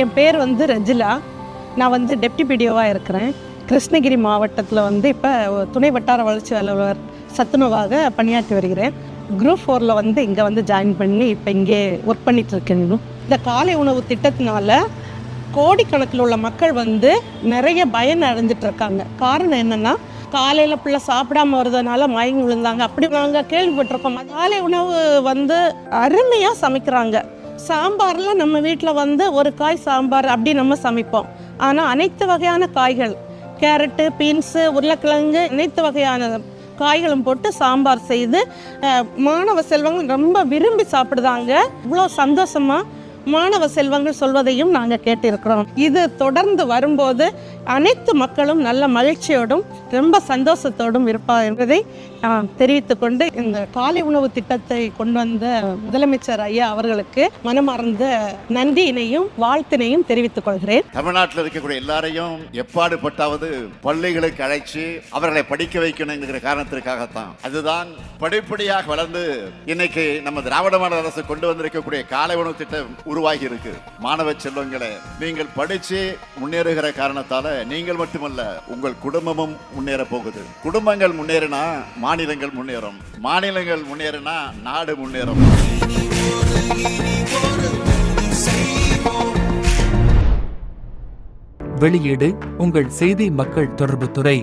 என் பேர் வந்து ரஜிலா. நான் வந்து டெப்டி பிடிஓவாக இருக்கிறேன். கிருஷ்ணகிரி மாவட்டத்தில் இப்போ துணை வட்டார வளர்ச்சி அலுவலர் சத்துணவாக பணியாற்றி வருகிறேன். குரூப் 4 இங்கே ஜாயின் பண்ணி இப்போ இங்கே ஒர்க் பண்ணிட்டு இருக்கேன். இந்த காலை உணவு திட்டத்தினால கோடிக்கணக்கில் உள்ள மக்கள் நிறைய பயன் அடைஞ்சிட்டு இருக்காங்க. காரணம் என்னென்னா, காலையில் பிள்ளை சாப்பிடாம வருதுனால மயங்கி விழுந்தாங்க, அப்படி நாங்கள் கேள்விப்பட்டிருக்கோம். காலை உணவு அருமையாக சமைக்கிறாங்க. சாம்பாரில் நம்ம வீட்டில் ஒரு காய் சாம்பார் அப்படி நம்ம சமைப்போம். ஆனால் அனைத்து வகையான காய்கள், கேரட்டு, பீன்ஸு, உருளைக்கிழங்கு, அனைத்து வகையான காய்களும் போட்டு சாம்பார் செய்து மாணவ செல்வங்கள் ரொம்ப விரும்பி சாப்பிடுதாங்க. இவ்வளோ சந்தோஷமாக மாணவ செல்வங்கள் சொல்வதையும் நாங்கள் கேட்டிருக்கிறோம். இது தொடர்ந்து வரும்போது அனைத்து மக்களும் நல்ல மகிழ்ச்சியோடும் ரொம்ப சந்தோஷத்தோடும் இருப்பார் என்பதை தெரிவித்து கொண்டு, இந்த காலை உணவு திட்டத்தை கொண்டு வந்த முதலமைச்சர் ஐயா அவர்களுக்கு மனமார்ந்த நன்றியினையும் வாழ்த்தினையும் தெரிவித்துக் கொள்கிறேன். தமிழ்நாட்டில் இருக்கக்கூடிய எல்லாரையும் எப்பாடு பட்டாவது பள்ளிகளுக்கு அழைச்சி அவர்களை படிக்க வைக்கணுங்கிற காரணத்திற்காகத்தான். அதுதான் படிப்படியாக வளர்ந்து இன்னைக்கு நம்ம திராவிட மாடல் அரசு கொண்டு வந்திருக்கக்கூடிய காலை உணவு திட்டம் உருவாகி இருக்கு. மாணவ செல்வங்களை, நீங்கள் படிச்சு முன்னேறுகிற காரணத்தால நீங்கள் மட்டுமல்ல, உங்கள் குடும்பமும் முன்னேற போகுது. குடும்பங்கள் முன்னேறினா மாநிலங்கள் முன்னேறும், மாநிலங்கள் முன்னேறினா நாடு முன்னேறும். வெளியீடு உங்கள் செய்தி மக்கள் தொடர்பு துறை.